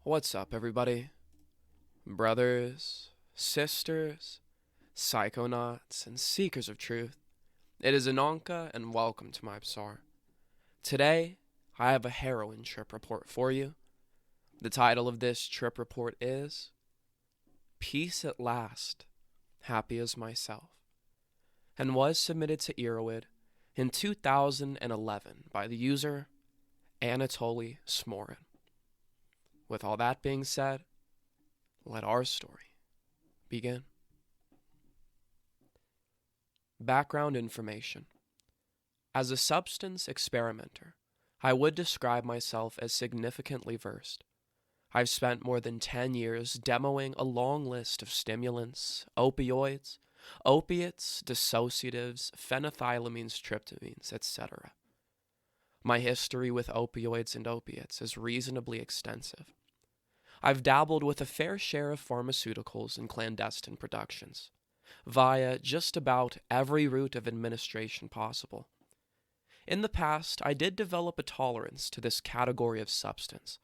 What's up, everybody? Brothers, sisters, psychonauts, and seekers of truth. It is Ananka, and welcome to my bazaar. Today, I have a heroin trip report for you. The title of this trip report is Peace at Last, Happy as Myself, and was submitted to Heroin in 2011 by the user Anatoly Smorin. With all that being said, let our story begin. Background information. As a substance experimenter, I would describe myself as significantly versed. I've spent more than 10 years demoing a long list of stimulants, opioids, opiates, dissociatives, phenethylamines, tryptamines, etc. My history with opioids and opiates is reasonably extensive. I've dabbled with a fair share of pharmaceuticals and clandestine productions, via just about every route of administration possible. In the past, I did develop a tolerance to this category of substance,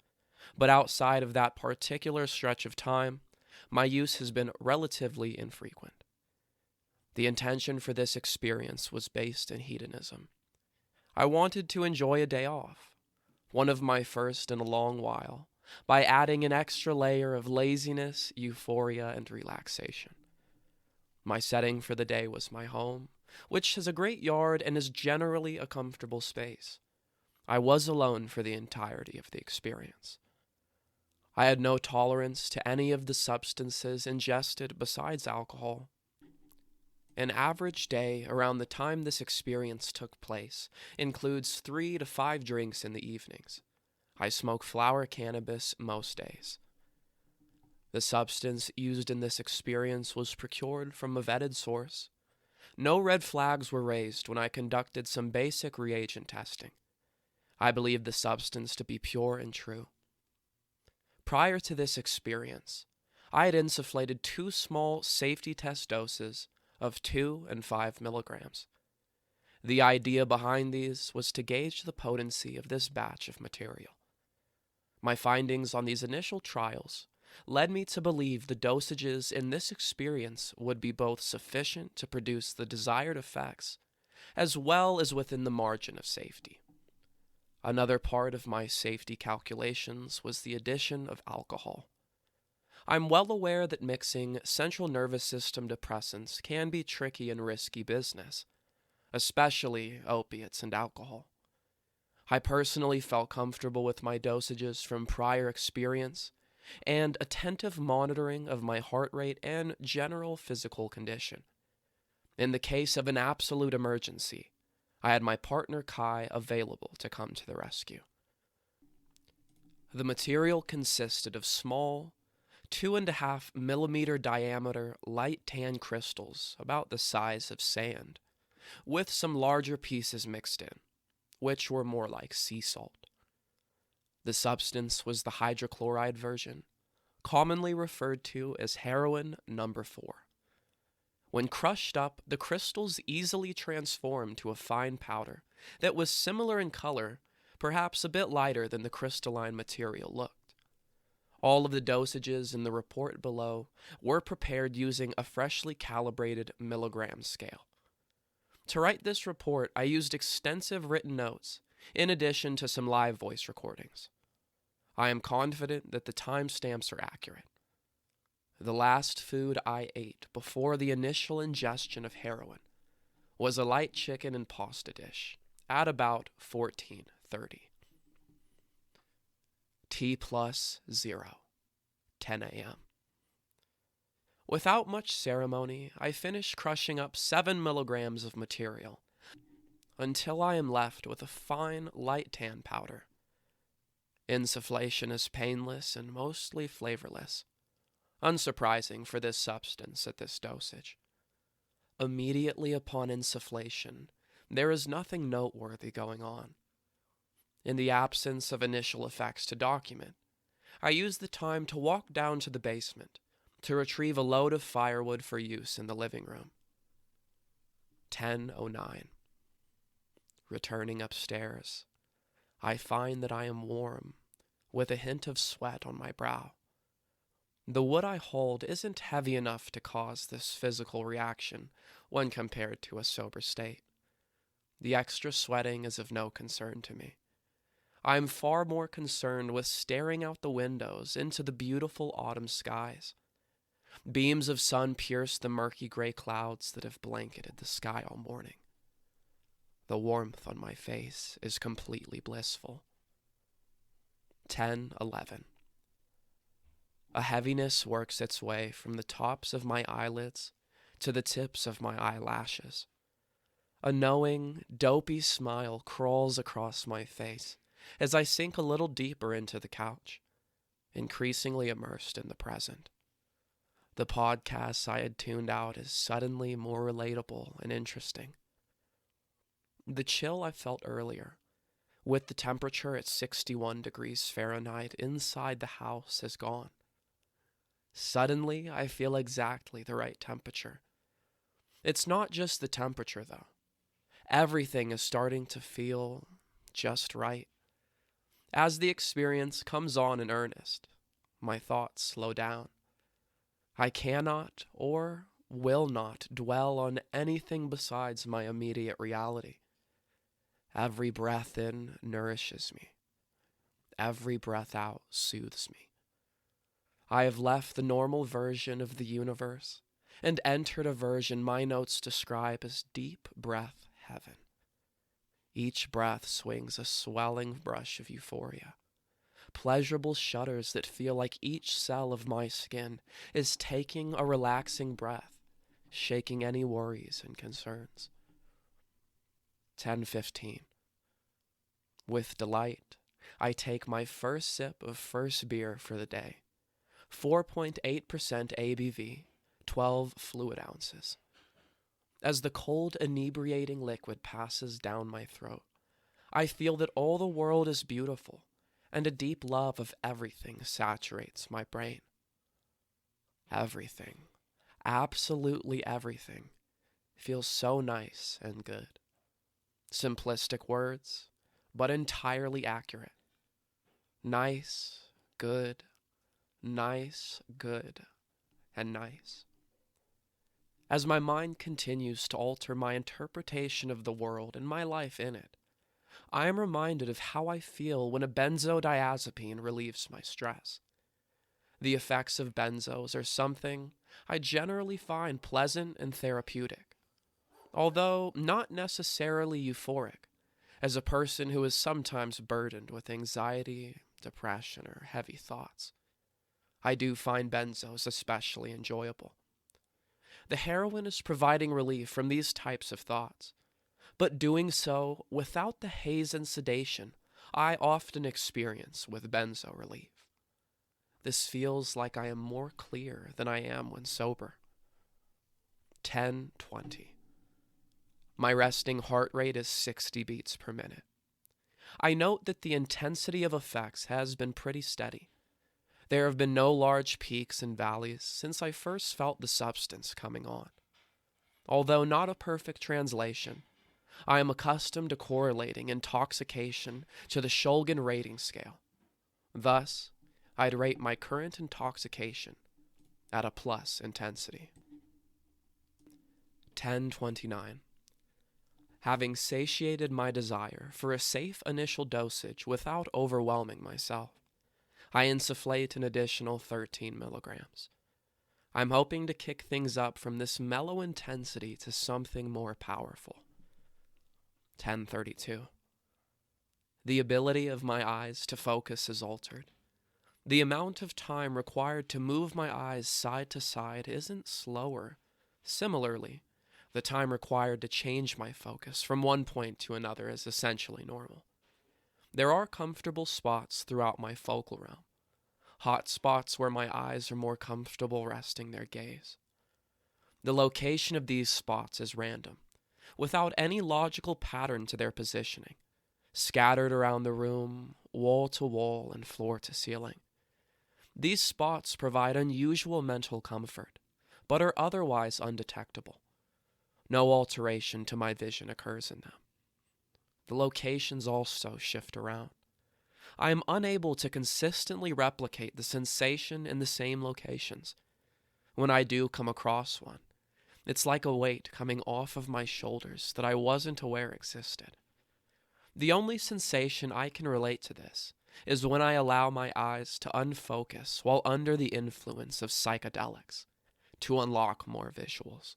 but outside of that particular stretch of time, my use has been relatively infrequent. The intention for this experience was based in hedonism. I wanted to enjoy a day off, one of my first in a long while, by adding an extra layer of laziness, euphoria, and relaxation. My setting for the day was my home, which has a great yard and is generally a comfortable space. I was alone for the entirety of the experience. I had no tolerance to any of the substances ingested besides alcohol. An average day around the time this experience took place includes 3 to 5 drinks in the evenings. I smoke flower cannabis most days. The substance used in this experience was procured from a vetted source. No red flags were raised when I conducted some basic reagent testing. I believe the substance to be pure and true. Prior to this experience, I had insufflated 2 small safety test doses of 2 and 5 milligrams. The idea behind these was to gauge the potency of this batch of material. My findings on these initial trials led me to believe the dosages in this experience would be both sufficient to produce the desired effects, as well as within the margin of safety. Another part of my safety calculations was the addition of alcohol. I'm well aware that mixing central nervous system depressants can be tricky and risky business, especially opiates and alcohol. I personally felt comfortable with my dosages from prior experience and attentive monitoring of my heart rate and general physical condition. In the case of an absolute emergency, I had my partner Kai available to come to the rescue. The material consisted of small, 2.5 millimeter diameter light tan crystals about the size of sand, with some larger pieces mixed in, which were more like sea salt. The substance was the hydrochloride version, commonly referred to as heroin number 4. When crushed up, the crystals easily transformed to a fine powder that was similar in color, perhaps a bit lighter than the crystalline material looked. All of the dosages in the report below were prepared using a freshly calibrated milligram scale. To write this report, I used extensive written notes, in addition to some live voice recordings. I am confident that the timestamps are accurate. The last food I ate before the initial ingestion of heroin was a light chicken and pasta dish at about 14:30. T+0, 10 a.m. Without much ceremony, I finish crushing up 7 milligrams of material until I am left with a fine light tan powder. Insufflation is painless and mostly flavorless, unsurprising for this substance at this dosage. Immediately upon insufflation, there is nothing noteworthy going on. In the absence of initial effects to document, I use the time to walk down to the basement to retrieve a load of firewood for use in the living room. 10:09. Returning upstairs, I find that I am warm, with a hint of sweat on my brow. The wood I hold isn't heavy enough to cause this physical reaction when compared to a sober state. The extra sweating is of no concern to me. I am far more concerned with staring out the windows into the beautiful autumn skies. Beams of sun pierce the murky gray clouds that have blanketed the sky all morning. The warmth on my face is completely blissful. 10:11. A heaviness works its way from the tops of my eyelids to the tips of my eyelashes. A knowing, dopey smile crawls across my face as I sink a little deeper into the couch, increasingly immersed in the present. The podcasts I had tuned out is suddenly more relatable and interesting. The chill I felt earlier, with the temperature at 61 degrees Fahrenheit inside the house, is gone. Suddenly, I feel exactly the right temperature. It's not just the temperature, though. Everything is starting to feel just right. As the experience comes on in earnest, my thoughts slow down. I cannot or will not dwell on anything besides my immediate reality. Every breath in nourishes me. Every breath out soothes me. I have left the normal version of the universe and entered a version my notes describe as deep breath heaven. Each breath swings a swelling brush of euphoria, pleasurable shudders that feel like each cell of my skin is taking a relaxing breath, shaking any worries and concerns. 10:15. With delight, I take my first sip of first beer for the day. 4.8% ABV, 12 fluid ounces. As the cold, inebriating liquid passes down my throat, I feel that all the world is beautiful, and a deep love of everything saturates my brain. Everything, absolutely everything, feels so nice and good. Simplistic words, but entirely accurate. Nice, good, nice, good, and nice. As my mind continues to alter my interpretation of the world and my life in it, I am reminded of how I feel when a benzodiazepine relieves my stress. The effects of benzos are something I generally find pleasant and therapeutic, although not necessarily euphoric, as a person who is sometimes burdened with anxiety, depression, or heavy thoughts. I do find benzos especially enjoyable. The heroin is providing relief from these types of thoughts, but doing so without the haze and sedation I often experience with benzo relief. This feels like I am more clear than I am when sober. 10:20. My resting heart rate is 60 beats per minute. I note that the intensity of effects has been pretty steady. There have been no large peaks and valleys since I first felt the substance coming on. Although not a perfect translation, I am accustomed to correlating intoxication to the Shulgin rating scale. Thus, I'd rate my current intoxication at a plus intensity. 10:29. Having satiated my desire for a safe initial dosage without overwhelming myself, I insufflate an additional 13 milligrams. I'm hoping to kick things up from this mellow intensity to something more powerful. 10:32. The ability of my eyes to focus is altered. The amount of time required to move my eyes side to side isn't slower. Similarly, the time required to change my focus from one point to another is essentially normal. There are comfortable spots throughout my focal realm, hot spots where my eyes are more comfortable resting their gaze. The location of these spots is random, without any logical pattern to their positioning, scattered around the room, wall to wall and floor to ceiling. These spots provide unusual mental comfort, but are otherwise undetectable. No alteration to my vision occurs in them. The locations also shift around. I am unable to consistently replicate the sensation in the same locations. When I do come across one, it's like a weight coming off of my shoulders that I wasn't aware existed. The only sensation I can relate to this is when I allow my eyes to unfocus while under the influence of psychedelics to unlock more visuals.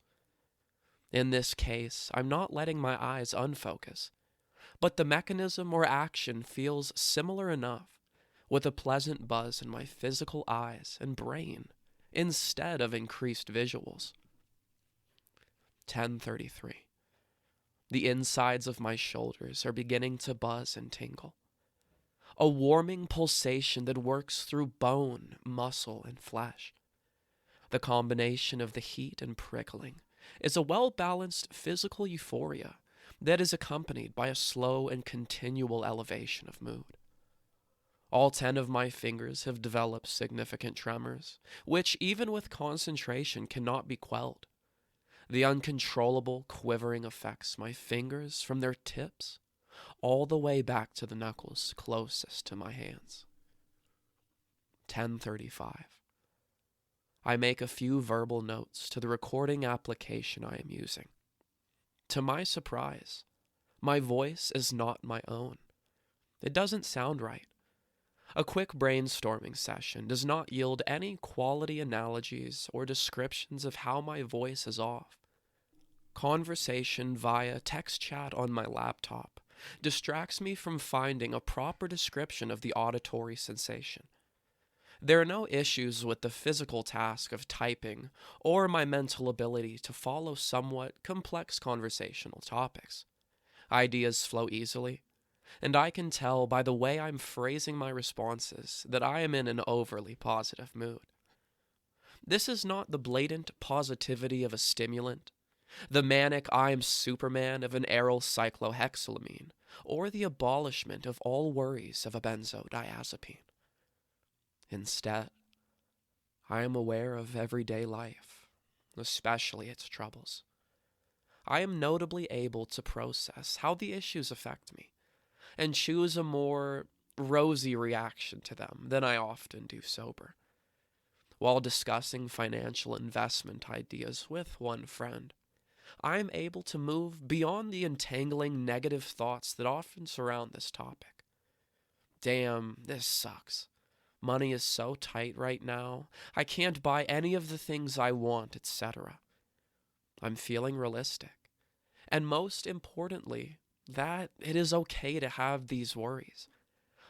In this case, I'm not letting my eyes unfocus, but the mechanism or action feels similar enough, with a pleasant buzz in my physical eyes and brain instead of increased visuals. 10:33. The insides of my shoulders are beginning to buzz and tingle. A warming pulsation that works through bone, muscle, and flesh. The combination of the heat and prickling is a well-balanced physical euphoria that is accompanied by a slow and continual elevation of mood. All 10 of my fingers have developed significant tremors, which even with concentration cannot be quelled. The uncontrollable quivering affects my fingers from their tips all the way back to the knuckles closest to my hands. 10:35. I make a few verbal notes to the recording application I am using. To my surprise, my voice is not my own. It doesn't sound right. A quick brainstorming session does not yield any quality analogies or descriptions of how my voice is off. Conversation via text chat on my laptop distracts me from finding a proper description of the auditory sensation. There are no issues with the physical task of typing or my mental ability to follow somewhat complex conversational topics. Ideas flow easily, and I can tell by the way I'm phrasing my responses that I am in an overly positive mood. This is not the blatant positivity of a stimulant, the manic I'm Superman of an aryl cyclohexylamine, or the abolishment of all worries of a benzodiazepine. Instead, I am aware of everyday life, especially its troubles. I am notably able to process how the issues affect me, and choose a more rosy reaction to them than I often do sober. While discussing financial investment ideas with one friend, I am able to move beyond the entangling negative thoughts that often surround this topic. Damn, this sucks. Money is so tight right now. I can't buy any of the things I want, etc. I'm feeling realistic. And most importantly, that it is okay to have these worries.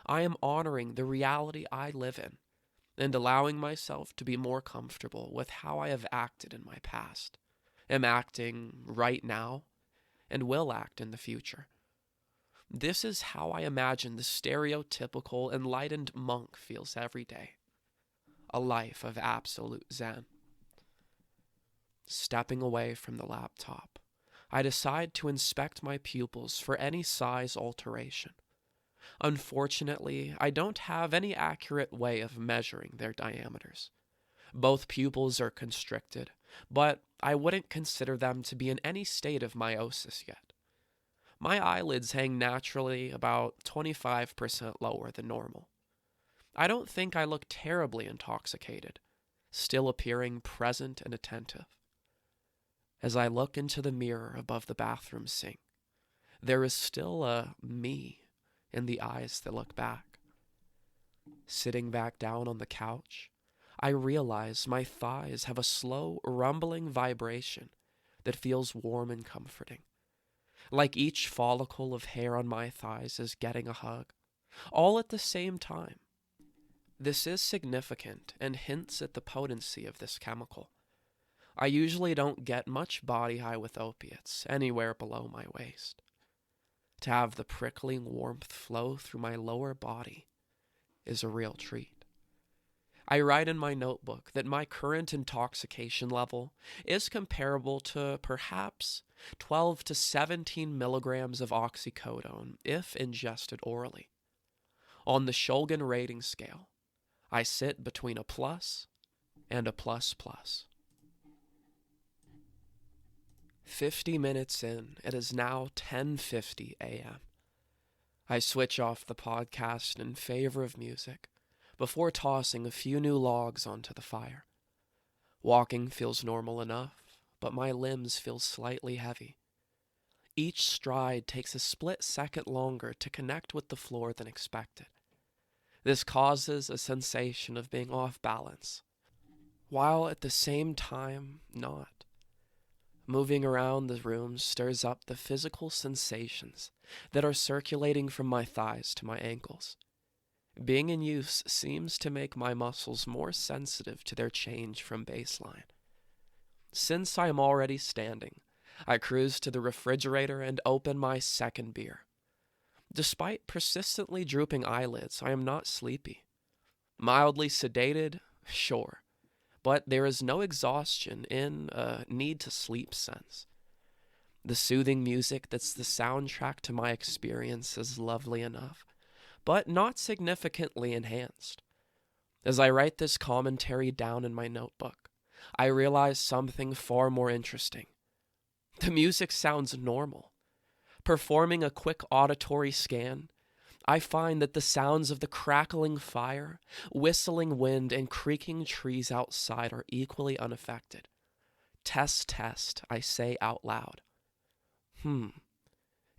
I am honoring the reality I live in and allowing myself to be more comfortable with how I have acted in my past, am acting right now, and will act in the future. This is how I imagine the stereotypical enlightened monk feels every day. A life of absolute zen. Stepping away from the laptop, I decide to inspect my pupils for any size alteration. Unfortunately, I don't have any accurate way of measuring their diameters. Both pupils are constricted, but I wouldn't consider them to be in any state of meiosis yet. My eyelids hang naturally about 25% lower than normal. I don't think I look terribly intoxicated, still appearing present and attentive. As I look into the mirror above the bathroom sink, there is still a me in the eyes that look back. Sitting back down on the couch, I realize my thighs have a slow, rumbling vibration that feels warm and comforting. Like each follicle of hair on my thighs is getting a hug, all at the same time. This is significant and hints at the potency of this chemical. I usually don't get much body high with opiates anywhere below my waist. To have the prickling warmth flow through my lower body is a real treat. I write in my notebook that my current intoxication level is comparable to perhaps 12 to 17 milligrams of oxycodone if ingested orally. On the Shulgin rating scale, I sit between a plus and a plus plus. 50 minutes in, it is now 10:50 a.m. I switch off the podcast in favor of music before tossing a few new logs onto the fire. Walking feels normal enough, but my limbs feel slightly heavy. Each stride takes a split second longer to connect with the floor than expected. This causes a sensation of being off balance, while at the same time not. Moving around the room stirs up the physical sensations that are circulating from my thighs to my ankles. Being in use seems to make my muscles more sensitive to their change from baseline. Since I am already standing, I cruise to the refrigerator and open my second beer. Despite persistently drooping eyelids, I am not sleepy. Mildly sedated, sure, but there is no exhaustion in a need-to-sleep sense. The soothing music that's the soundtrack to my experience is lovely enough, but not significantly enhanced. As I write this commentary down in my notebook, I realize something far more interesting. The music sounds normal. Performing a quick auditory scan, I find that the sounds of the crackling fire, whistling wind, and creaking trees outside are equally unaffected. Test, test, I say out loud.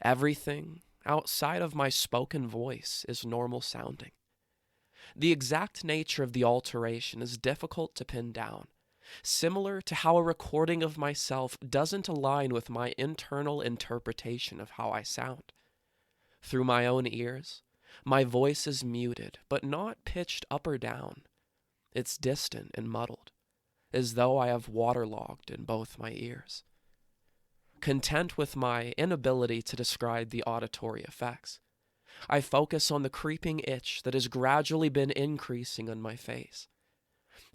Everything outside of my spoken voice is normal sounding. The exact nature of the alteration is difficult to pin down, similar to how a recording of myself doesn't align with my internal interpretation of how I sound. Through my own ears, my voice is muted, but not pitched up or down. It's distant and muddled, as though I have waterlogged in both my ears. Content with my inability to describe the auditory effects, I focus on the creeping itch that has gradually been increasing on my face.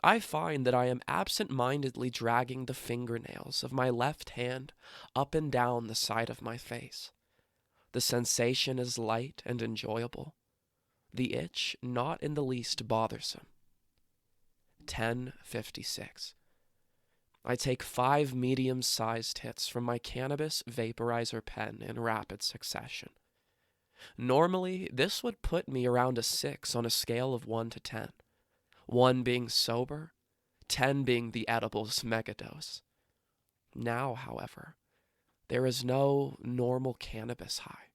I find that I am absent-mindedly dragging the fingernails of my left hand up and down the side of my face. The sensation is light and enjoyable. The itch not in the least bothersome. 10:56. I take 5 medium-sized hits from my cannabis vaporizer pen in rapid succession. Normally, this would put me around a 6 on a scale of 1 to 10. 1 being sober, 10 being the edible's megadose. Now, however, there is no normal cannabis high.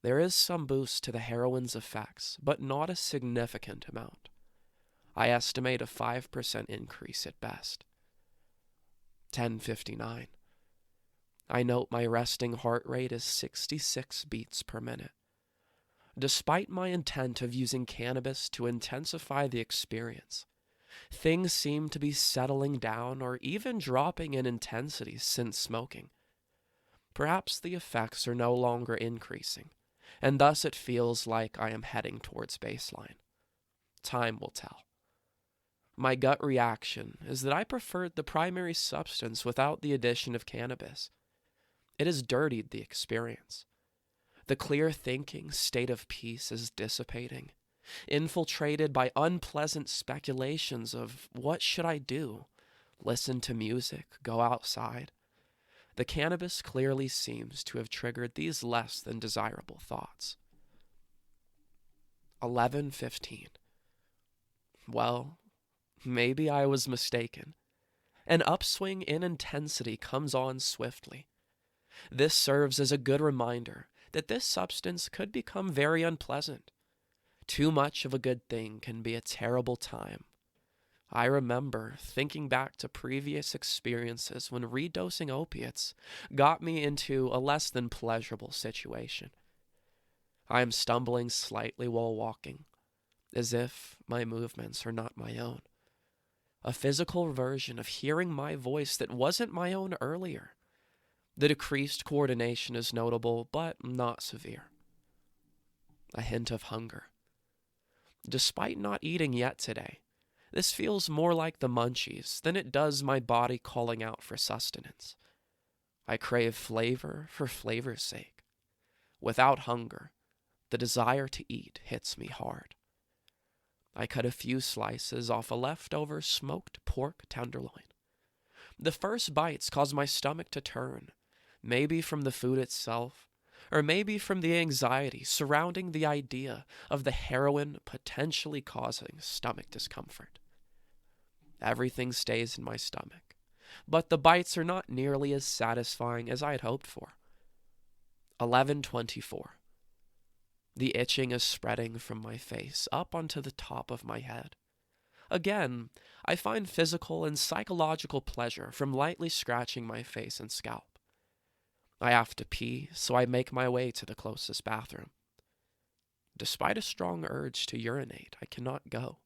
There is some boost to the heroin's effects, but not a significant amount. I estimate a 5% increase at best. 10:59. I note my resting heart rate is 66 beats per minute. Despite my intent of using cannabis to intensify the experience, things seem to be settling down or even dropping in intensity since smoking. Perhaps the effects are no longer increasing, and thus it feels like I am heading towards baseline. Time will tell. My gut reaction is that I preferred the primary substance without the addition of cannabis. It has dirtied the experience. The clear thinking state of peace is dissipating, infiltrated by unpleasant speculations of what should I do? Listen to music? Go outside? The cannabis clearly seems to have triggered these less than desirable thoughts. 11:15. Well, maybe I was mistaken. An upswing in intensity comes on swiftly. This serves as a good reminder that this substance could become very unpleasant. Too much of a good thing can be a terrible time. I remember thinking back to previous experiences when redosing opiates got me into a less than pleasurable situation. I am stumbling slightly while walking, as if my movements are not my own. A physical version of hearing my voice that wasn't my own earlier. The decreased coordination is notable, but not severe. A hint of hunger. Despite not eating yet today, this feels more like the munchies than it does my body calling out for sustenance. I crave flavor for flavor's sake. Without hunger, the desire to eat hits me hard. I cut a few slices off a leftover smoked pork tenderloin. The first bites cause my stomach to turn, maybe from the food itself, or maybe from the anxiety surrounding the idea of the heroin potentially causing stomach discomfort. Everything stays in my stomach, but the bites are not nearly as satisfying as I had hoped for. 11:24. The itching is spreading from my face up onto the top of my head. Again, I find physical and psychological pleasure from lightly scratching my face and scalp. I have to pee, so I make my way to the closest bathroom. Despite a strong urge to urinate, I cannot go.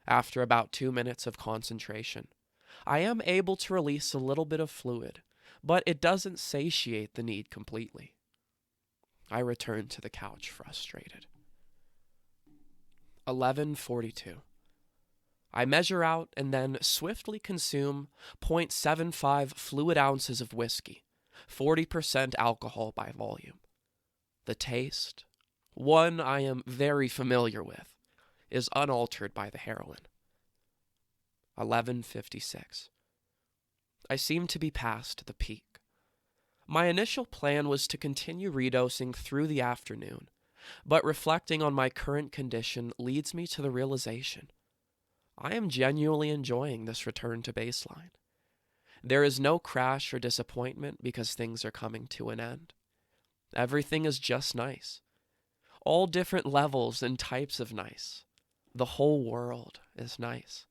After about 2 minutes of concentration, I am able to release a little bit of fluid, but it doesn't satiate the need completely. I return to the couch frustrated. 11:42. I measure out and then swiftly consume 0.75 fluid ounces of whiskey, 40% alcohol by volume. The taste, one I am very familiar with, is unaltered by the heroin. 11:56. I seem to be past the peak. My initial plan was to continue redosing through the afternoon, but reflecting on my current condition leads me to the realization I am genuinely enjoying this return to baseline. There is no crash or disappointment because things are coming to an end. Everything is just nice. All different levels and types of nice. The whole world is nice.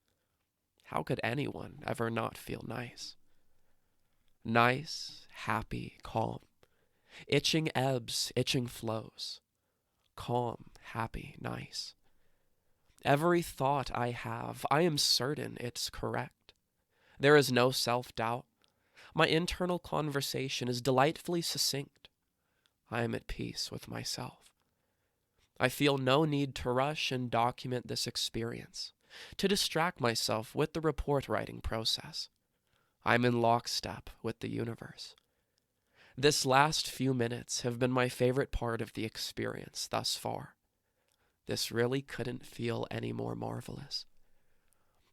How could anyone ever not feel nice? Nice, happy, calm. Itching ebbs, itching flows. Calm, happy, nice. Every thought I have, I am certain it's correct. There is no self-doubt. My internal conversation is delightfully succinct. I am at peace with myself. I feel no need to rush and document this experience, to distract myself with the report writing process. I'm in lockstep with the universe. This last few minutes have been my favorite part of the experience thus far. This really couldn't feel any more marvelous.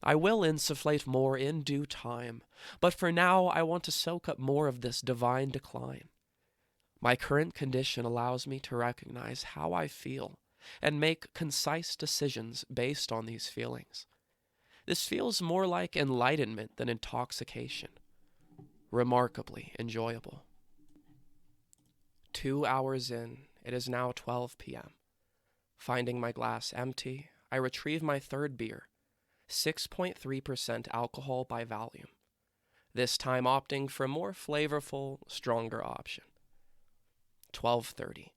I will insufflate more in due time, but for now I want to soak up more of this divine decline. My current condition allows me to recognize how I feel and make concise decisions based on these feelings. This feels more like enlightenment than intoxication. Remarkably enjoyable. 2 hours in, it is now 12 p.m. Finding my glass empty, I retrieve my third beer, 6.3% alcohol by volume, this time opting for a more flavorful, stronger option. 12:30.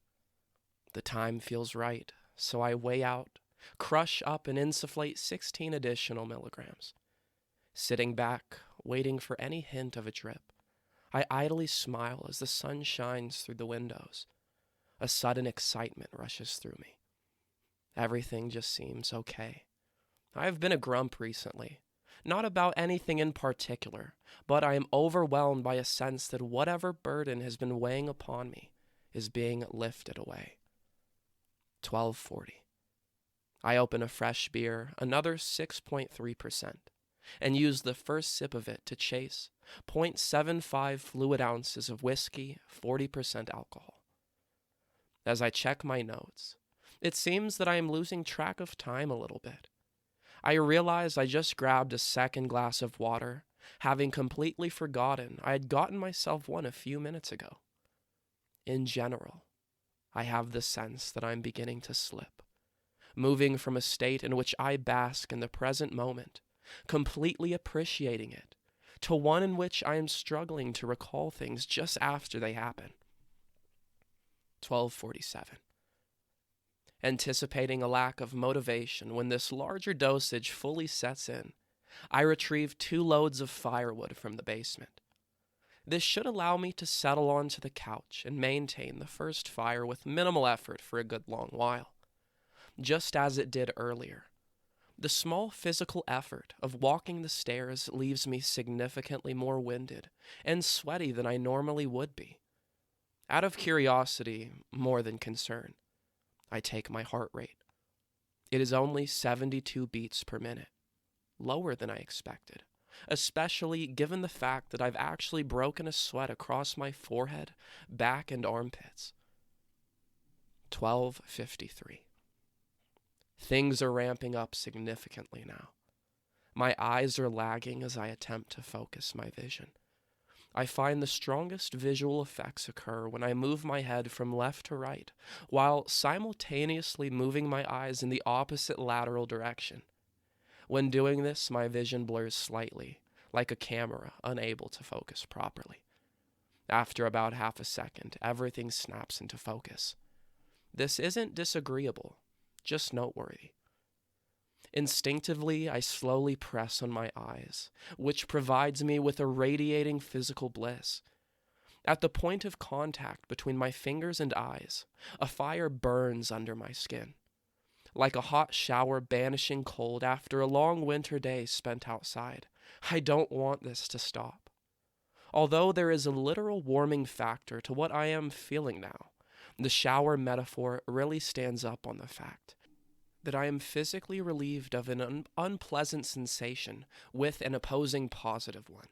The time feels right, so I weigh out, crush up and insufflate 16 additional milligrams. Sitting back, waiting for any hint of a drip, I idly smile as the sun shines through the windows. A sudden excitement rushes through me. Everything just seems okay. I've been a grump recently. Not about anything in particular, but I am overwhelmed by a sense that whatever burden has been weighing upon me is being lifted away. 12:40. I open a fresh beer, another 6.3%, and use the first sip of it to chase 0.75 fluid ounces of whiskey, 40% alcohol. As I check my notes, it seems that I am losing track of time a little bit. I realize I just grabbed a second glass of water, having completely forgotten I had gotten myself one a few minutes ago. In general, I have the sense that I'm beginning to slip, moving from a state in which I bask in the present moment, completely appreciating it, to one in which I am struggling to recall things just after they happen. 12:47. Anticipating a lack of motivation when this larger dosage fully sets in, I retrieve 2 loads of firewood from the basement. This should allow me to settle onto the couch and maintain the first fire with minimal effort for a good long while. Just as it did earlier, the small physical effort of walking the stairs leaves me significantly more winded and sweaty than I normally would be. Out of curiosity, more than concern, I take my heart rate. It is only 72 beats per minute, lower than I expected, especially given the fact that I've actually broken a sweat across my forehead, back, and armpits. 12:53. Things are ramping up significantly now. My eyes are lagging as I attempt to focus my vision. I find the strongest visual effects occur when I move my head from left to right, while simultaneously moving my eyes in the opposite lateral direction. When doing this, my vision blurs slightly, like a camera unable to focus properly. After about half a second, everything snaps into focus. This isn't disagreeable, just noteworthy. Instinctively, I slowly press on my eyes, which provides me with a radiating physical bliss. At the point of contact between my fingers and eyes, a fire burns under my skin, like a hot shower banishing cold after a long winter day spent outside. I don't want this to stop. Although there is a literal warming factor to what I am feeling now, the shower metaphor really stands up on the fact that I am physically relieved of an unpleasant sensation with an opposing positive one.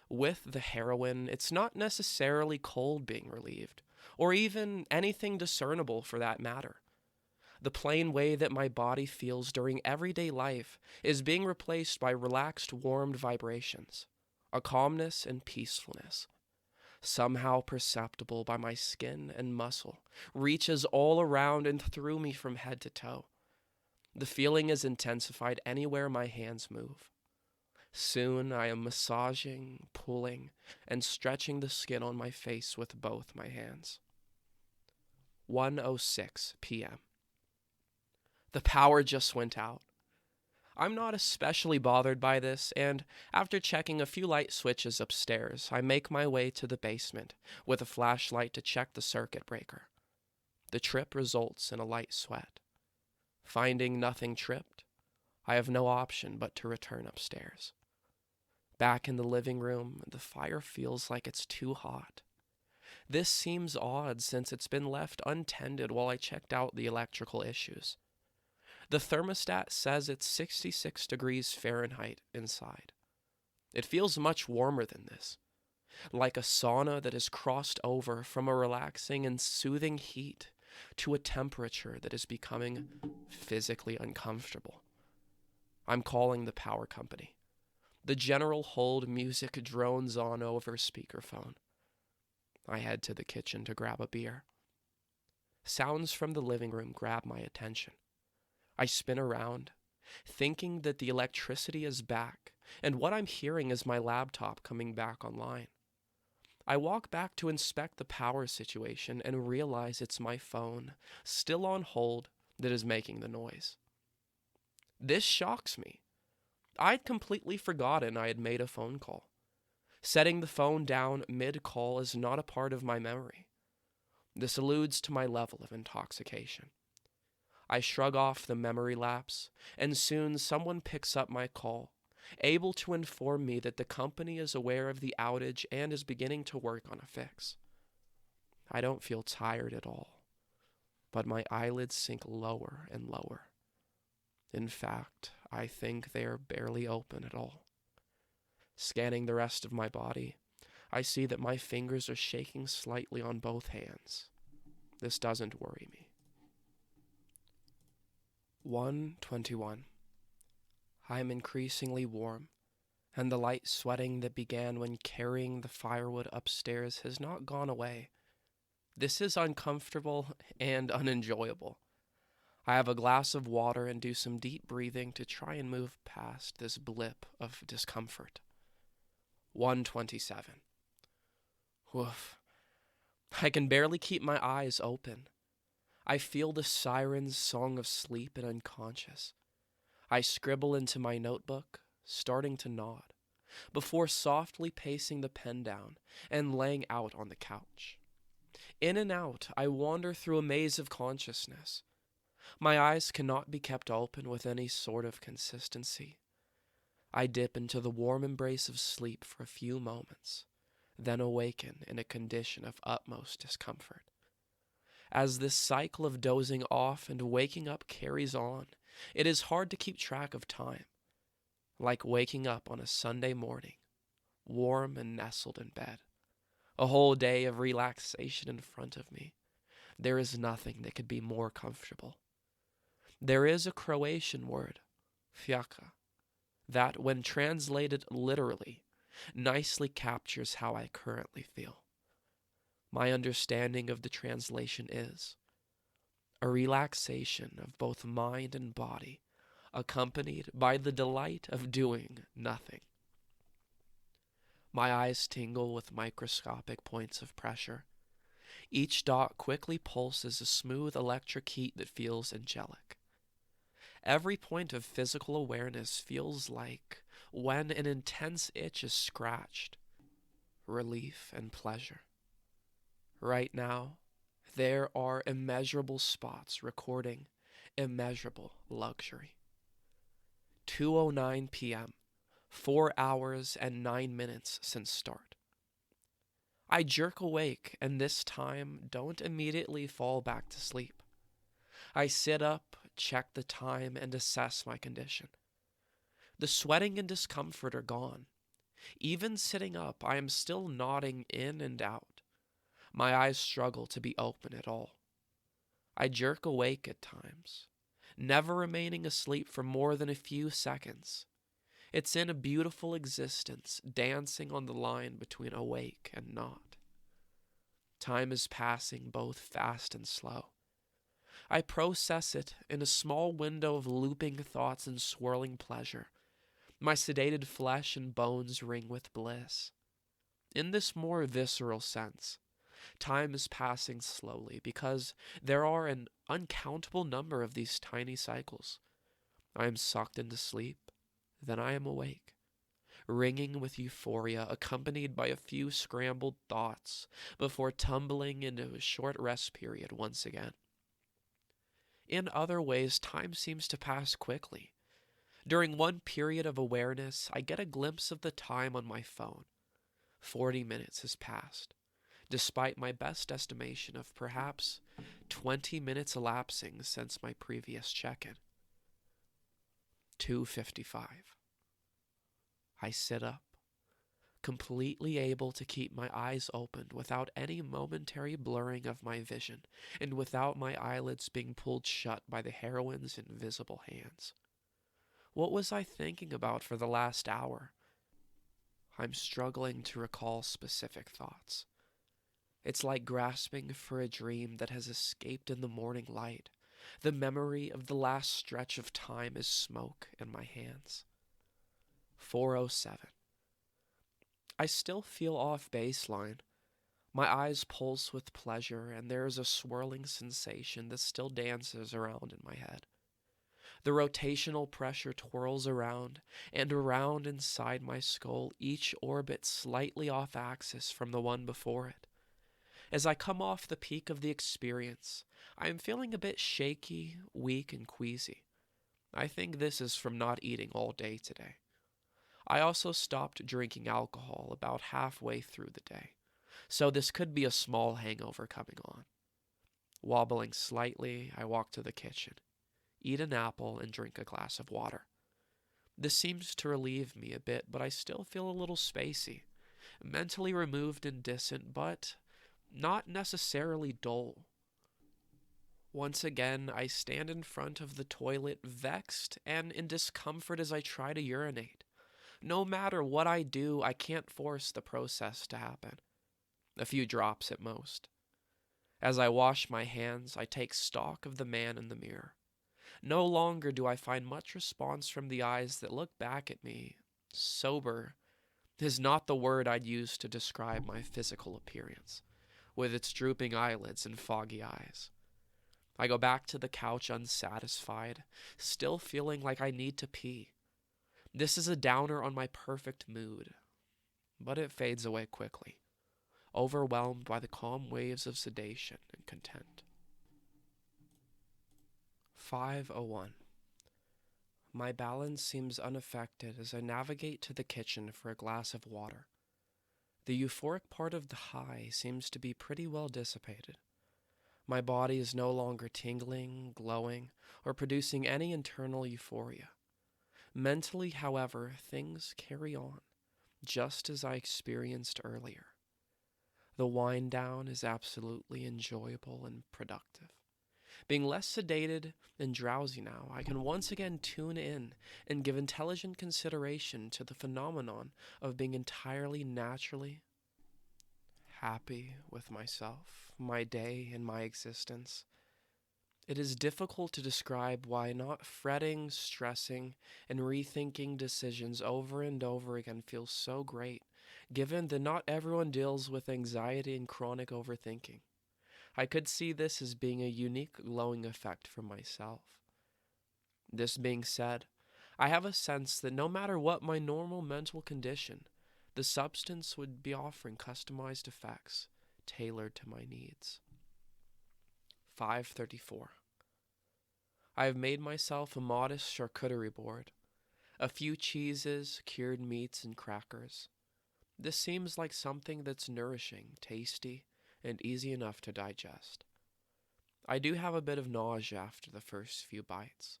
With the heroin, it's not necessarily cold being relieved, or even anything discernible for that matter. The plain way that my body feels during everyday life is being replaced by relaxed, warmed vibrations, a calmness and peacefulness, somehow perceptible by my skin and muscle, reaches all around and through me from head to toe. The feeling is intensified anywhere my hands move. Soon I am massaging, pulling, and stretching the skin on my face with both my hands. 1:06 p.m. The power just went out. I'm not especially bothered by this, and after checking a few light switches upstairs, I make my way to the basement with a flashlight to check the circuit breaker. The trip results in a light sweat. Finding nothing tripped, I have no option but to return upstairs. Back in the living room, the fire feels like it's too hot. This seems odd since it's been left untended while I checked out the electrical issues. The thermostat says it's 66 degrees Fahrenheit inside. It feels much warmer than this, like a sauna that has crossed over from a relaxing and soothing heat to a temperature that is becoming physically uncomfortable. I'm calling the power company. The general hold music drones on over speakerphone. I head to the kitchen to grab a beer. Sounds from the living room grab my attention. I spin around, thinking that the electricity is back, and what I'm hearing is my laptop coming back online. I walk back to inspect the power situation and realize it's my phone, still on hold, that is making the noise. This shocks me. I'd completely forgotten I had made a phone call. Setting the phone down mid-call is not a part of my memory. This alludes to my level of intoxication. I shrug off the memory lapse, and soon someone picks up my call, able to inform me that the company is aware of the outage and is beginning to work on a fix. I don't feel tired at all, but my eyelids sink lower and lower. In fact, I think they are barely open at all. Scanning the rest of my body, I see that my fingers are shaking slightly on both hands. This doesn't worry me. 1:21. I am increasingly warm, and the light sweating that began when carrying the firewood upstairs has not gone away. This is uncomfortable and unenjoyable. I have a glass of water and do some deep breathing to try and move past this blip of discomfort. 1:27. Woof. I can barely keep my eyes open. I feel the siren's song of sleep and unconscious. I scribble into my notebook, starting to nod, before softly pacing the pen down and laying out on the couch. In and out, I wander through a maze of consciousness. My eyes cannot be kept open with any sort of consistency. I dip into the warm embrace of sleep for a few moments, then awaken in a condition of utmost discomfort. As this cycle of dozing off and waking up carries on, it is hard to keep track of time, like waking up on a Sunday morning, warm and nestled in bed, a whole day of relaxation in front of me, There is nothing that could be more comfortable. There is a Croatian word, fjaka, that, when translated literally, nicely captures how I currently feel. My understanding of the translation is a relaxation of both mind and body, accompanied by the delight of doing nothing. My eyes tingle with microscopic points of pressure. Each dot quickly pulses a smooth electric heat that feels angelic. Every point of physical awareness feels like when an intense itch is scratched, relief and pleasure. Right now, there are immeasurable spots recording immeasurable luxury. 2:09 p.m., 4 hours and 9 minutes since start. I jerk awake and this time don't immediately fall back to sleep. I sit up, check the time, and assess my condition. The sweating and discomfort are gone. Even sitting up, I am still nodding in and out. My eyes struggle to be open at all. I jerk awake at times, never remaining asleep for more than a few seconds. It's in a beautiful existence, dancing on the line between awake and not. Time is passing both fast and slow. I process it in a small window of looping thoughts and swirling pleasure. My sedated flesh and bones ring with bliss. In this more visceral sense, time is passing slowly because there are an uncountable number of these tiny cycles. I am sucked into sleep, then I am awake, ringing with euphoria accompanied by a few scrambled thoughts before tumbling into a short rest period once again. In other ways, time seems to pass quickly. During one period of awareness, I get a glimpse of the time on my phone. 40 minutes has passed, despite my best estimation of perhaps 20 minutes elapsing since my previous check-in. 2:55. I sit up, completely able to keep my eyes open without any momentary blurring of my vision and without my eyelids being pulled shut by the heroine's invisible hands. What was I thinking about for the last hour? I'm struggling to recall specific thoughts. It's like grasping for a dream that has escaped in the morning light. The memory of the last stretch of time is smoke in my hands. 4:07. I still feel off baseline. My eyes pulse with pleasure, and there is a swirling sensation that still dances around in my head. The rotational pressure twirls around and around inside my skull, each orbit slightly off axis from the one before it. As I come off the peak of the experience, I am feeling a bit shaky, weak, and queasy. I think this is from not eating all day today. I also stopped drinking alcohol about halfway through the day, so this could be a small hangover coming on. Wobbling slightly, I walk to the kitchen, eat an apple, and drink a glass of water. This seems to relieve me a bit, but I still feel a little spacey, mentally removed and distant, but not necessarily dull. Once again, I stand in front of the toilet, vexed and in discomfort as I try to urinate. No matter what I do, I can't force the process to happen. A few drops at most. As I wash my hands, I take stock of the man in the mirror. No longer do I find much response from the eyes that look back at me. Sober is not the word I'd use to describe my physical appearance, with its drooping eyelids and foggy eyes. I go back to the couch unsatisfied, still feeling like I need to pee. This is a downer on my perfect mood, but it fades away quickly, overwhelmed by the calm waves of sedation and content. 5:01. My balance seems unaffected as I navigate to the kitchen for a glass of water. The euphoric part of the high seems to be pretty well dissipated. My body is no longer tingling, glowing, or producing any internal euphoria. Mentally, however, things carry on, just as I experienced earlier. The wind down is absolutely enjoyable and productive. Being less sedated and drowsy now, I can once again tune in and give intelligent consideration to the phenomenon of being entirely naturally happy with myself, my day, and my existence. It is difficult to describe why not fretting, stressing, and rethinking decisions over and over again feels so great, given that not everyone deals with anxiety and chronic overthinking. I could see this as being a unique glowing effect for myself. This being said, I have a sense that no matter what my normal mental condition, the substance would be offering customized effects tailored to my needs. 5:34. I have made myself a modest charcuterie board, a few cheeses, cured meats, and crackers. This seems like something that's nourishing, tasty, and easy enough to digest. I do have a bit of nausea after the first few bites.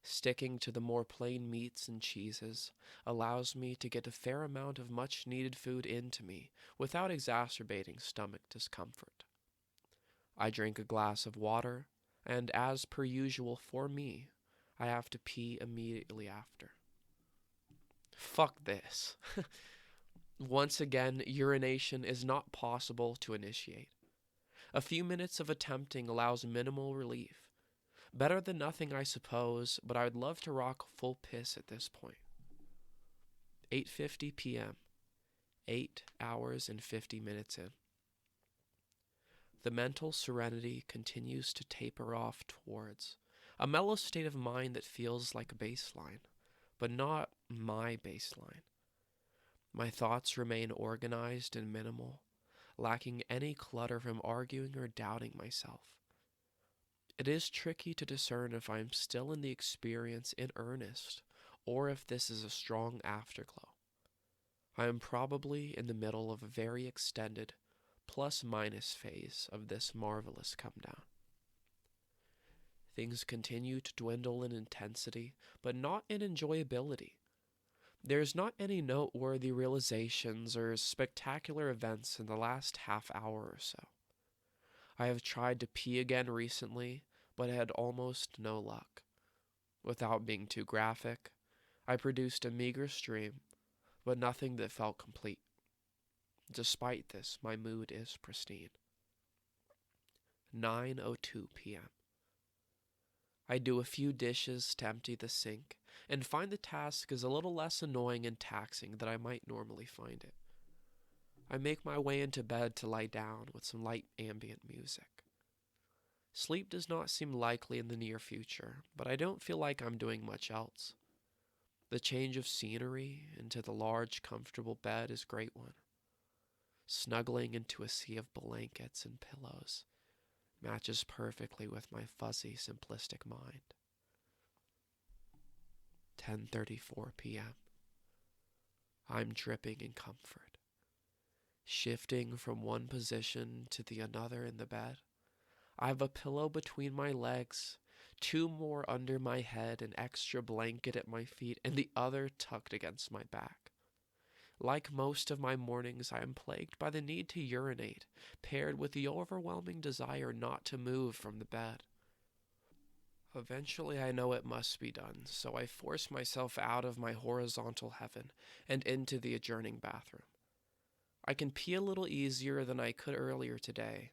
Sticking to the more plain meats and cheeses allows me to get a fair amount of much needed food into me without exacerbating stomach discomfort. I drink a glass of water, and as per usual for me, I have to pee immediately after. Fuck this. Once again, urination is not possible to initiate. A few minutes of attempting allows minimal relief. Better than nothing, I suppose, but I would love to rock full piss at this point. 8:50 p.m. 8 hours and 50 minutes in. The mental serenity continues to taper off towards a mellow state of mind that feels like a baseline, but not my baseline. My thoughts remain organized and minimal, lacking any clutter from arguing or doubting myself. It is tricky to discern if I am still in the experience in earnest, or if this is a strong afterglow. I am probably in the middle of a very extended, plus-minus phase of this marvelous come-down. Things continue to dwindle in intensity, but not in enjoyability. There's not any noteworthy realizations or spectacular events in the last half hour or so. I have tried to pee again recently, but had almost no luck. Without being too graphic, I produced a meager stream, but nothing that felt complete. Despite this, my mood is pristine. 9:02 p.m. I do a few dishes to empty the sink, and find the task is a little less annoying and taxing than I might normally find it. I make my way into bed to lie down with some light ambient music. Sleep does not seem likely in the near future, but I don't feel like I'm doing much else. The change of scenery into the large, comfortable bed is a great one. Snuggling into a sea of blankets and pillows matches perfectly with my fuzzy, simplistic mind. 10:34 p.m. I'm dripping in comfort. Shifting from one position to the another in the bed, I have a pillow between my legs, two more under my head, an extra blanket at my feet, and the other tucked against my back. Like most of my mornings, I am plagued by the need to urinate, paired with the overwhelming desire not to move from the bed. Eventually, I know it must be done, so I force myself out of my horizontal heaven and into the adjoining bathroom. I can pee a little easier than I could earlier today.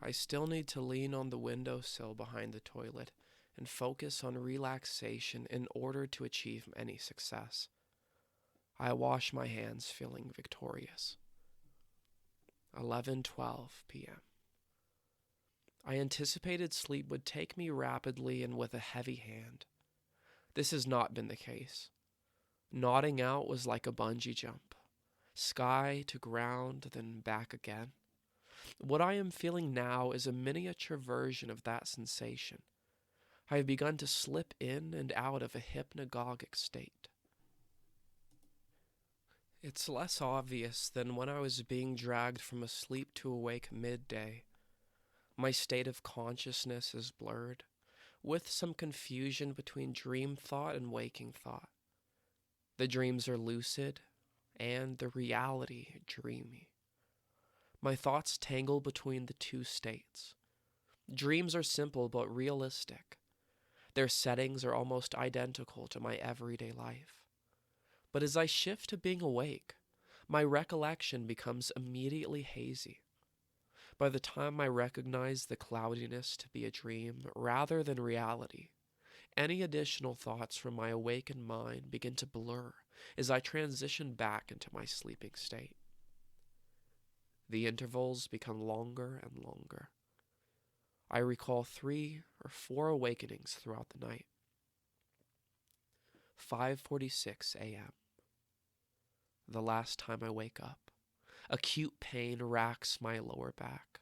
I still need to lean on the windowsill behind the toilet and focus on relaxation in order to achieve any success. I wash my hands, feeling victorious. 11:12 p.m. I anticipated sleep would take me rapidly and with a heavy hand. This has not been the case. Nodding out was like a bungee jump. Sky to ground, then back again. What I am feeling now is a miniature version of that sensation. I have begun to slip in and out of a hypnagogic state. It's less obvious than when I was being dragged from asleep to awake midday. My state of consciousness is blurred, with some confusion between dream thought and waking thought. The dreams are lucid, and the reality dreamy. My thoughts tangle between the two states. Dreams are simple but realistic. Their settings are almost identical to my everyday life. But as I shift to being awake, my recollection becomes immediately hazy. By the time I recognize the cloudiness to be a dream rather than reality, any additional thoughts from my awakened mind begin to blur as I transition back into my sleeping state. The intervals become longer and longer. I recall 3 or 4 awakenings throughout the night. 5:46 a.m. The last time I wake up, acute pain racks my lower back.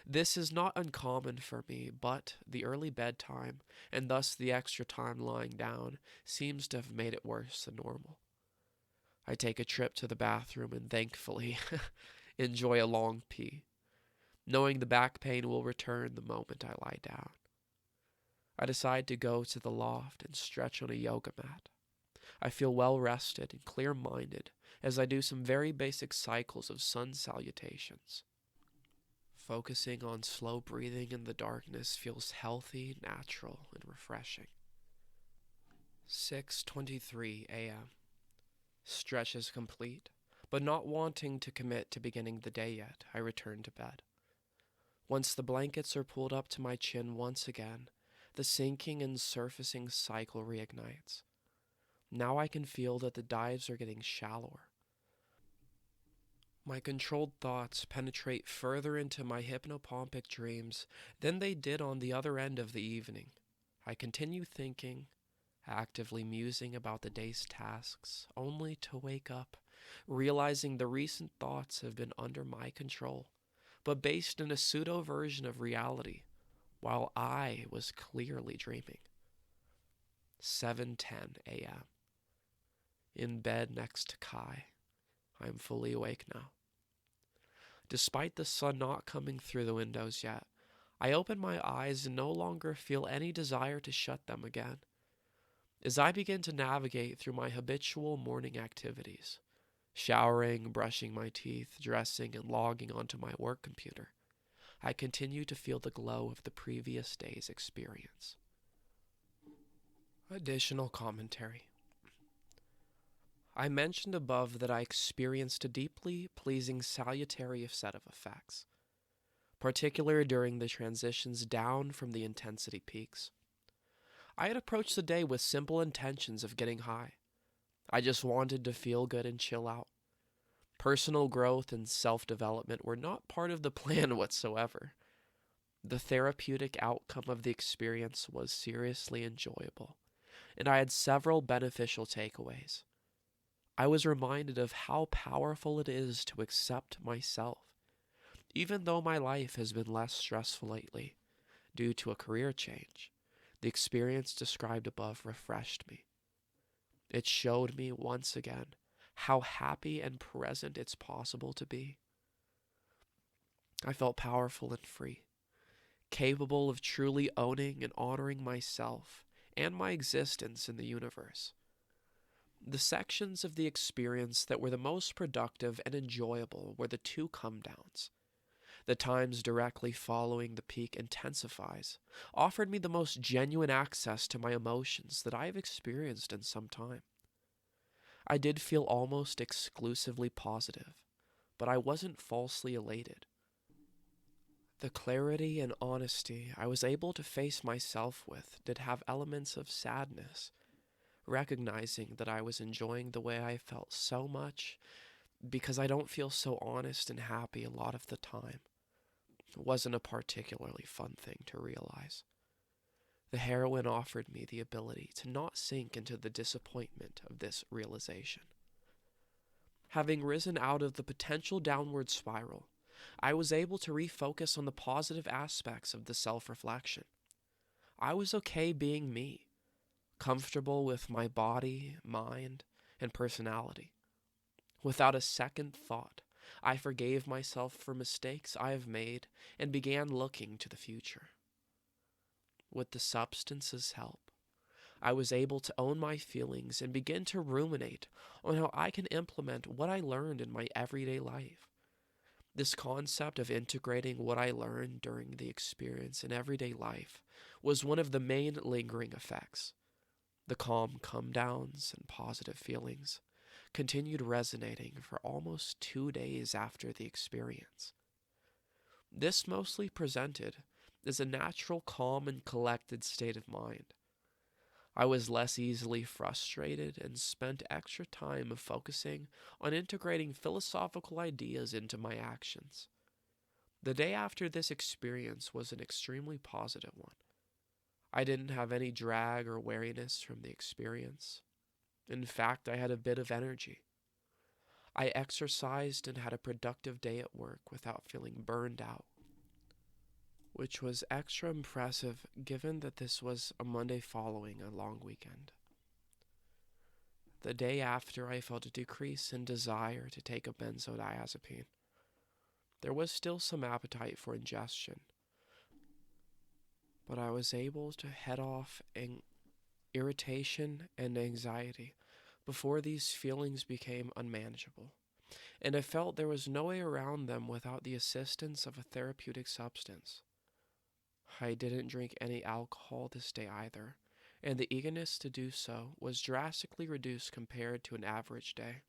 This is not uncommon for me, but the early bedtime, and thus the extra time lying down, seems to have made it worse than normal. I take a trip to the bathroom and thankfully enjoy a long pee, knowing the back pain will return the moment I lie down. I decide to go to the loft and stretch on a yoga mat. I feel well rested and clear-minded as I do some very basic cycles of sun salutations. Focusing on slow breathing in the darkness feels healthy, natural, and refreshing. 6:23 a.m. Stretch is complete, but not wanting to commit to beginning the day yet, I return to bed. Once the blankets are pulled up to my chin once again, the sinking and surfacing cycle reignites. Now I can feel that the dives are getting shallower. My controlled thoughts penetrate further into my hypnopompic dreams than they did on the other end of the evening. I continue thinking, actively musing about the day's tasks, only to wake up, realizing the recent thoughts have been under my control, but based in a pseudo-version of reality, while I was clearly dreaming. 7:10 a.m. In bed next to Kai. I am fully awake now. Despite the sun not coming through the windows yet, I open my eyes and no longer feel any desire to shut them again. As I begin to navigate through my habitual morning activities, showering, brushing my teeth, dressing, and logging onto my work computer, I continue to feel the glow of the previous day's experience. Additional commentary. I mentioned above that I experienced a deeply pleasing salutary set of effects, particularly during the transitions down from the intensity peaks. I had approached the day with simple intentions of getting high. I just wanted to feel good and chill out. Personal growth and self-development were not part of the plan whatsoever. The therapeutic outcome of the experience was seriously enjoyable, and I had several beneficial takeaways. I was reminded of how powerful it is to accept myself. Even though my life has been less stressful lately, due to a career change, the experience described above refreshed me. It showed me once again how happy and present it's possible to be. I felt powerful and free, capable of truly owning and honoring myself and my existence in the universe. The sections of the experience that were the most productive and enjoyable were the 2 come-downs. The times directly following the peak intensifies offered me the most genuine access to my emotions that I have experienced in some time. I did feel almost exclusively positive, but I wasn't falsely elated. The clarity and honesty I was able to face myself with did have elements of sadness, recognizing that I was enjoying the way I felt so much because I don't feel so honest and happy a lot of the time. It wasn't a particularly fun thing to realize. The heroin offered me the ability to not sink into the disappointment of this realization. Having risen out of the potential downward spiral, I was able to refocus on the positive aspects of the self-reflection. I was okay being me, comfortable with my body, mind, and personality. Without a second thought, I forgave myself for mistakes I have made and began looking to the future. With the substance's help, I was able to own my feelings and begin to ruminate on how I can implement what I learned in my everyday life. This concept of integrating what I learned during the experience in everyday life was one of the main lingering effects. The calm come downs and positive feelings continued resonating for almost 2 days after the experience. This mostly presented as a natural, calm, and collected state of mind. I was less easily frustrated and spent extra time focusing on integrating philosophical ideas into my actions. The day after this experience was an extremely positive one. I didn't have any drag or weariness from the experience. In fact, I had a bit of energy. I exercised and had a productive day at work without feeling burned out, which was extra impressive given that this was a Monday following a long weekend. The day after, I felt a decrease in desire to take a benzodiazepine. There was still some appetite for ingestion, but I was able to head off irritation and anxiety before these feelings became unmanageable, and I felt there was no way around them without the assistance of a therapeutic substance. I didn't drink any alcohol this day either, and the eagerness to do so was drastically reduced compared to an average day.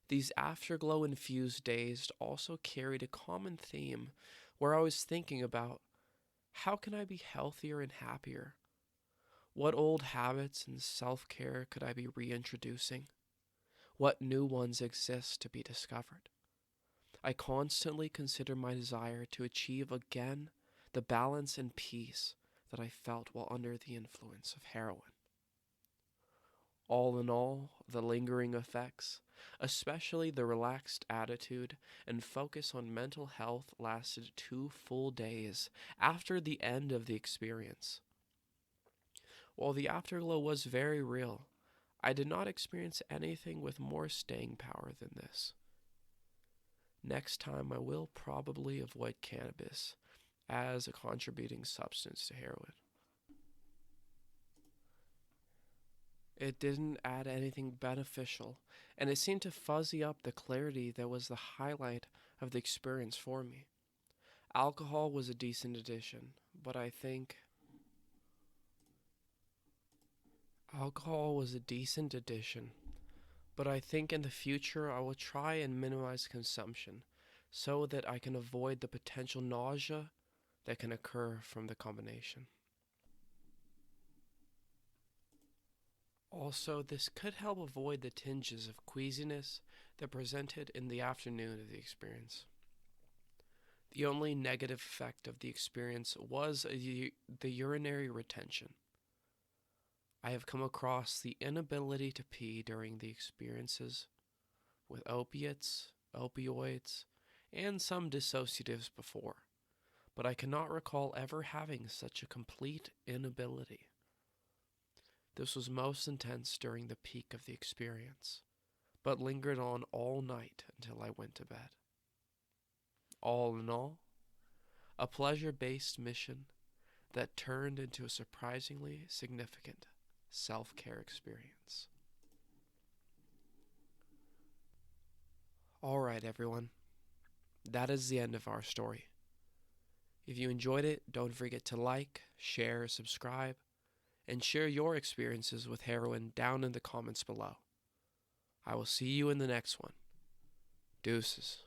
These afterglow-infused days also carried a common theme where I was thinking about how can I be healthier and happier? What old habits and self-care could I be reintroducing? What new ones exist to be discovered? I constantly consider my desire to achieve again the balance and peace that I felt while under the influence of heroin. All in all, the lingering effects, especially the relaxed attitude and focus on mental health, lasted 2 full days after the end of the experience. While the afterglow was very real, I did not experience anything with more staying power than this. Next time, I will probably avoid cannabis as a contributing substance to heroin. It didn't add anything beneficial, and it seemed to fuzzy up the clarity that was the highlight of the experience for me. Alcohol was a decent addition, but I think in the future I will try and minimize consumption so that I can avoid the potential nausea that can occur from the combination. Also, this could help avoid the tinges of queasiness that presented in the afternoon of the experience. The only negative effect of the experience was the urinary retention. I have come across the inability to pee during the experiences with opiates, opioids, and some dissociatives before, but I cannot recall ever having such a complete inability. This was most intense during the peak of the experience, but lingered on all night until I went to bed. All in all, a pleasure-based mission that turned into a surprisingly significant self-care experience. Alright, everyone. That is the end of our story. If you enjoyed it, don't forget to like, share, subscribe, and share your experiences with heroin down in the comments below. I will see you in the next one. Deuces.